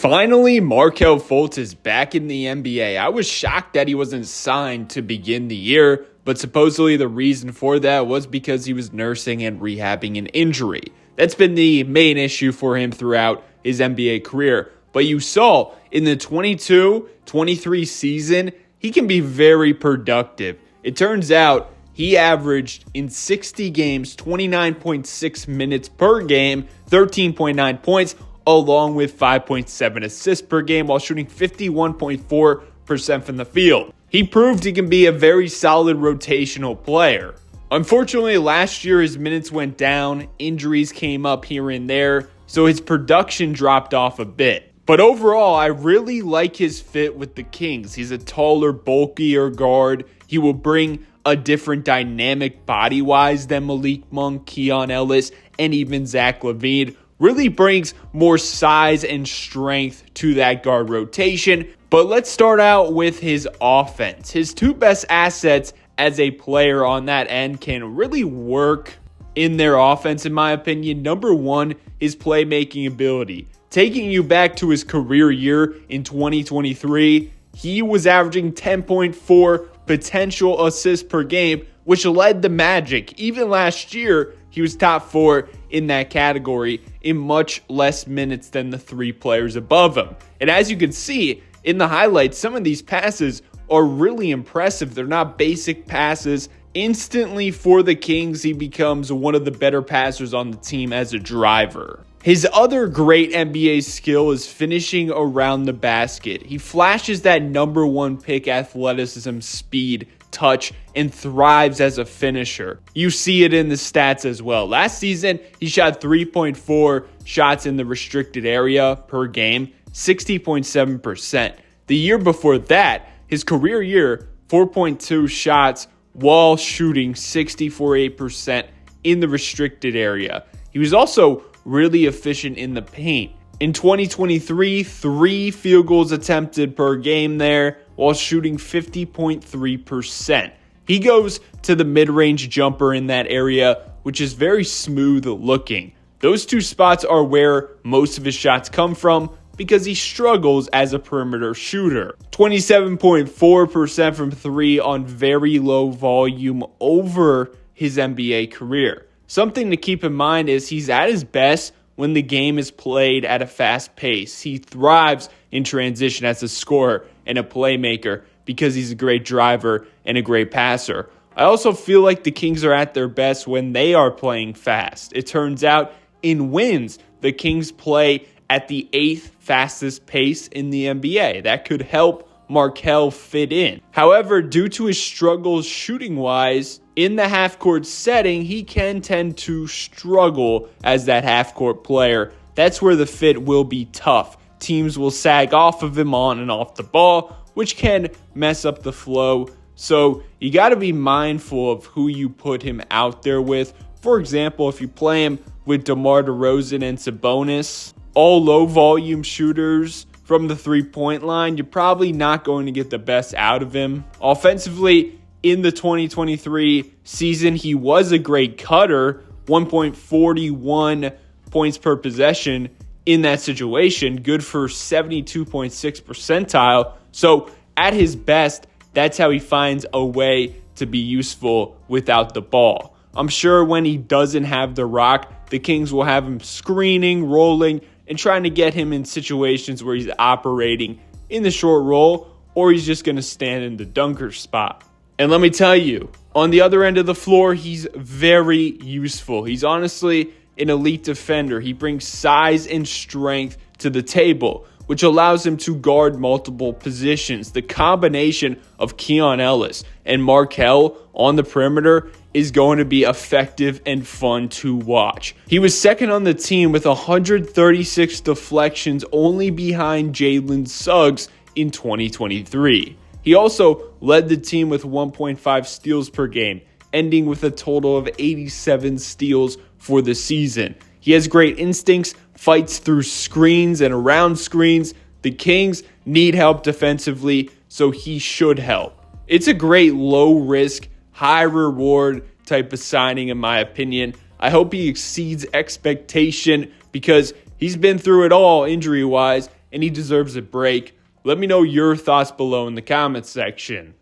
Finally, Markelle Fultz is back in the NBA. I was shocked that he wasn't signed to begin the year, but supposedly the reason for that was because he was nursing and rehabbing an injury. That's been the main issue for him throughout his NBA career. But you saw in the 22-23 season, he can be very productive. It turns out he averaged in 60 games 29.6 minutes per game, 13.9 points, along with 5.7 assists per game while shooting 51.4% from the field. He proved he can be a very solid rotational player. Unfortunately, last year his minutes went down, injuries came up here and there, so his production dropped off a bit. But overall, I really like his fit with the Kings. He's a taller, bulkier guard. He will bring a different dynamic body-wise than Malik Monk, Keon Ellis, and even Zach LaVine. Really brings more size and strength to that guard rotation. But let's start out with his offense. His two best assets as a player on that end can really work in their offense, in my opinion. Number one, his playmaking ability. Taking you back to his career year in 2023, he was averaging 10.4 potential assists per game, which led the Magic. Even last year, he was top 4 in that category in much less minutes than the 3 players above him. And as you can see in the highlights, some of these passes are really impressive. They're not basic passes. Instantly for the Kings, he becomes one of the better passers on the team as a driver. His other great NBA skill is finishing around the basket. He flashes that number 1 pick athleticism, speed, touch, and thrives as a finisher. You see it in the stats as well. Last season, he shot 3.4 shots in the restricted area per game, 60.7%. The year before that, his career year, 4.2 shots while shooting 64.8% in the restricted area. He was also really efficient in the paint. In 2023, 3 field goals attempted per game there while shooting 50.3%. He goes to the mid-range jumper in that area, which is very smooth looking. Those 2 spots are where most of his shots come from because he struggles as a perimeter shooter. 27.4% from 3 on very low volume over his NBA career. Something to keep in mind is he's at his best when the game is played at a fast pace. He thrives in transition as a scorer and a playmaker because he's a great driver and a great passer. I also feel like the Kings are at their best when they are playing fast. It turns out in wins, the Kings play at the 8th fastest pace in the NBA. That could help Markelle fit in. However, due to his struggles shooting-wise, in the half-court setting, he can tend to struggle as that half-court player. That's where the fit will be tough. Teams will sag off of him on and off the ball, which can mess up the flow. So you got to be mindful of who you put him out there with. For example, if you play him with DeMar DeRozan and Sabonis, all low-volume shooters from the three-point line, you're probably not going to get the best out of him. Offensively, in the 2023 season, he was a great cutter, 1.41 points per possession in that situation, good for 72.6 percentile. So at his best, that's how he finds a way to be useful without the ball. I'm sure when he doesn't have the rock, the Kings will have him screening, rolling, and trying to get him in situations where he's operating in the short roll, or he's just going to stand in the dunker spot. And let me tell you, on the other end of the floor, he's very useful. He's honestly an elite defender. He brings size and strength to the table, which allows him to guard multiple positions. The combination of Keon Ellis and Markelle on the perimeter is going to be effective and fun to watch. He was second on the team with 136 deflections, only behind Jalen Suggs in 2023. He also led the team with 1.5 steals per game, ending with a total of 87 steals for the season. He has great instincts, fights through screens and around screens. The Kings need help defensively, so he should help. It's a great low-risk, high-reward type of signing, in my opinion. I hope he exceeds expectation because he's been through it all injury-wise, and he deserves a break. Let me know your thoughts below in the comments section.